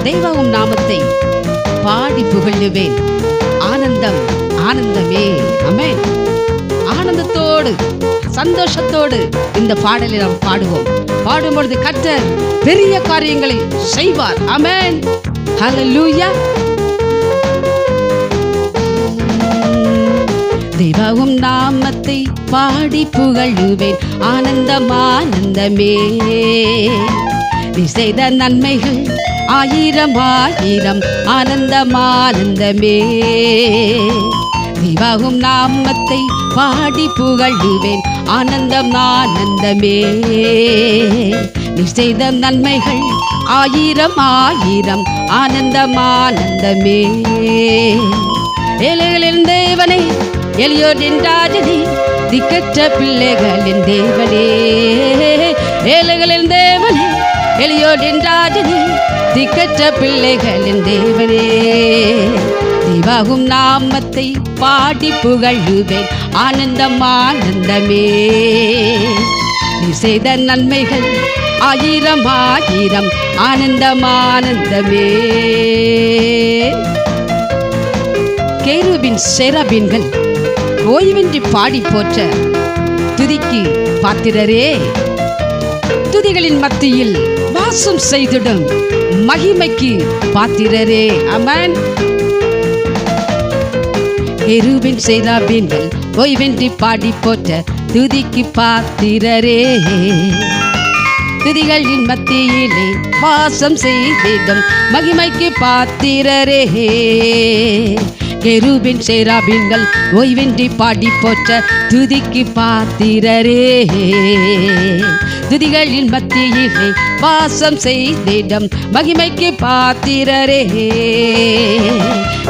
தெய்வம் நாமத்தை பாடி புகழுவேன். ஆனந்தம் ஆனந்தமே. ஆமென். ஆனந்தத்தோடு சந்தோஷத்தோடு இந்த பாடலை நாம் பாடுவோம். பாடும்பொழுது கர்த்தர் பெரிய காரியங்களை செய்வார். ஆமென். ஹல்லேலூயா. தெய்வம் நாமத்தை பாடி புகழுவேன். ஆனந்தம் ஆனந்தமே. நீ செய்த நன்மைகள் ஆயிரம் ஆயிரம். ஆனந்தம் ஆனந்தமே. தெய்வம் நாமத்தை பாடி புகழுவேன். ஆனந்தம் ஆனந்தமே. நீ செய்த நன்மைகள் ஆயிரம் ஆயிரம். ஆனந்தம் ஆனந்தமே. ஏழைகளின் தேவனே, எளியோரின் ராஜனே, திக்கற்ற பிள்ளைகளின் தேவனே. ஏழைகளின் தேவனே, எளியோரின் ராஜனே, திக்கற்ற பிள்ளைகளின் தேவனே. தெய்வம் நாமத்தை பாடி புகழுவேன். ஆனந்தம் ஆனந்தமே. நீ செய்த நன்மைகள் ஆயிரம் ஆயிரம். ஆனந்தம் ஆனந்தமே. கேருபின் சேராபீன்கள் ஓய்வின்றி பாடி போற்ற துதிக்கு பாத்திரரே. துதிகளின் மத்தியில் வாசம் செய்திடும் மகிமைக்கு பாத்திரரே. ஆமென். கேருபின் சேராபீன்கள் ஓய்வின்றி பாடி போற்ற துதிக்கு பாத்திரரே. துதிகளின் மத்தியிலே வாசம் செய்திடும் மகிமைக்கு பாத்திரரே. கேருபின் சேராபீன்கள் ஓய்வின்றி பாடி போற்ற துதிக்கு பாத்திரரே. துதிகளின் மத்தியிலே வாசம் செய்திடும் மகிமைக்கு பாத்திரரே.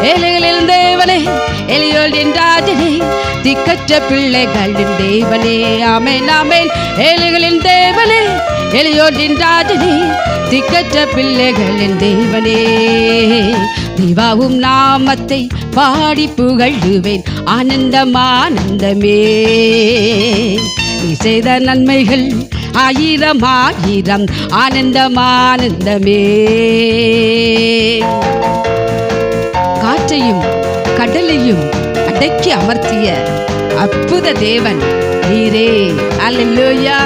ஏழைகளின் தேவனே, எளியோரின் ராஜனே, திக்கற்ற பிள்ளைகளின் தேவனே. ஆமென் ஆமென். ஏழைகளின் தேவனே, எளியோரின் ராஜனே, திக்கற்ற பிள்ளைகளின் தேவனே. தெய்வம் நாமத்தை பாடி புகழுவேன். ஆனந்தம் ஆனந்தமே. நீ செய்த நன்மைகள் ஆயிரம் ஆயிரம். ஆனந்தம் ஆனந்தமே. காற்றையும் கடலையும் அடக்கி அமர்த்திய அற்புத தேவன் நீரே. ஹல்லேலூயா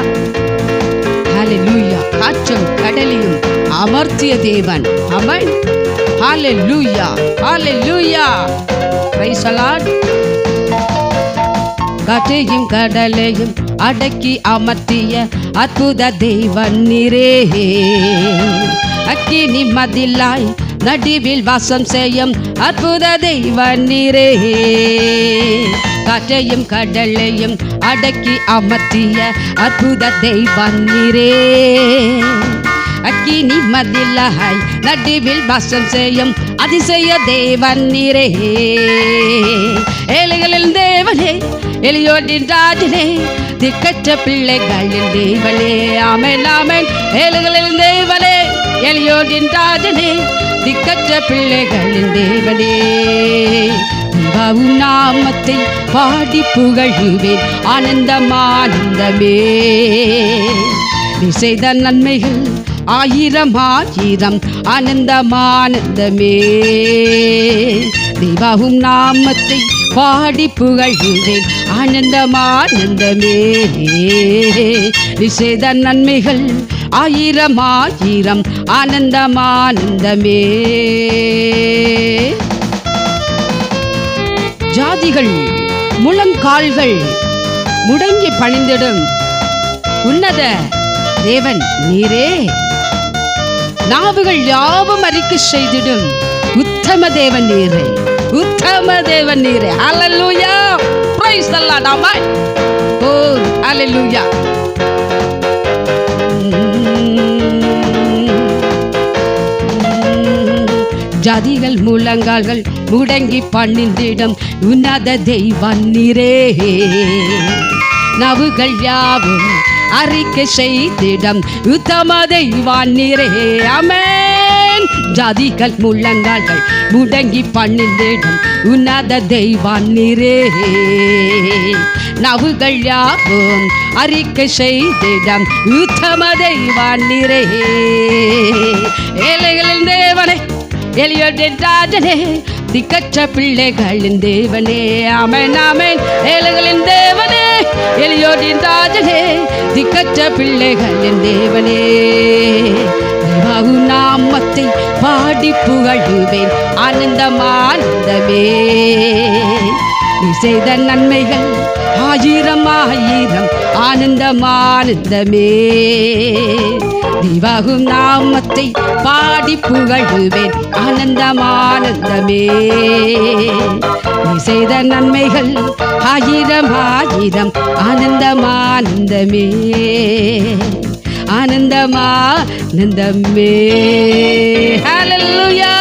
ஹல்லேலூயா. காற்றும் கடலையும் அமர்த்திய தேவன். Amen. Hallelujah hallelujah. Praise the lord. காற்றையும் கடலையும் அடக்கி அமர்த்திய அற்புத தேவன் நீரே. அக்கினி மதிலாய் நடுவில் வாசம் செய்யும் அற்புத தேவன் நீரே. காற்றையும் கடலையும் அடக்கி அமர்த்திய அற்புத தேவன் நீரே. அக்கினி மதிலாய் நடுவில் வாசம் செய்யும் அதிசய தேவன் நீரே. ஏழைகளின் தேவனே, எளியோரின் ராஜனே, திக்கற்ற பிள்ளைகளின் தேவனே. ஆமென் ஆமென். ஏழைகளின் தேவனே, எளியோரின் ராஜனே, திக்கற்ற பிள்ளைகளின் தேவனே. தெய்வம் நாமத்தை பாடி புகழுவேன். ஆனந்தம் ஆனந்தமே. நீ செய்த நன்மைகள் ஆயிரம் ஆயிரம். ஆனந்தம் ஆனந்தமே. தெய்வம் நாமத்தை பாடி புகழுவேன். ஆனந்தம் ஆனந்தமே. நீ செய்த நன்மைகள் ஆயிரம் ஆயிரம். ஆனந்தம் ஆனந்தமே. ஜாதிகள் முழங்கால்கள் முடங்கி பணிந்திடும் உன்னத தேவன் நீரே. நாவுகள் யாவும் அறிக்கை செய்திடும் உத்தம தேவன் நீரே. உத்தம தேவன் நீரே. Hallelujah. Praise the lord. Amen. Oh hallelujah. ஜாதிகள் முழங்கால்கள் முடங்கி பணிந்திடும் உன்னத தெய்வன் நீரே. நாவுகள் யாவும் அறிக்கை செய்திடும் உத்தம தெய்வன் நீரே. ஆமென். ஜாதிகள் முழங்கால்கள் முடங்கி பணிந்திடும் உன்னத தெய்வன் நீரே. நாவுகள் யாவும் அறிக்கை செய்திடும் உத்தம தெய்வன் நீரே. ஏழைகளின் தேவனே, எலியோடின் ராஜனே, திக்கற்ற பிள்ளைகளின் தேவனே. ஆமென் ஆமென். ஏழைகளின் தேவனே, எலியோடின் ராஜனே, திக்கற்ற பிள்ளைகளின் தேவனே. தேவாகு நாமத்தை பாடி புகழுவேன், ஆனந்தம் ஆனந்தமே. நீ செய்த நன்மைகள் ஆயிரம் ஆயிரம், ஆனந்தம் ஆனந்தமே. தேவாகும் நாமத்தை பாடி புகழுவேன், ஆனந்தம் ஆனந்தமே. நீ செய்த நன்மைகள் ஆயிரம் ஆயிரம், ஆனந்தம் ஆனந்தமே. ஆனந்தம் ஆனந்தமே. ஹல்லேலூயா.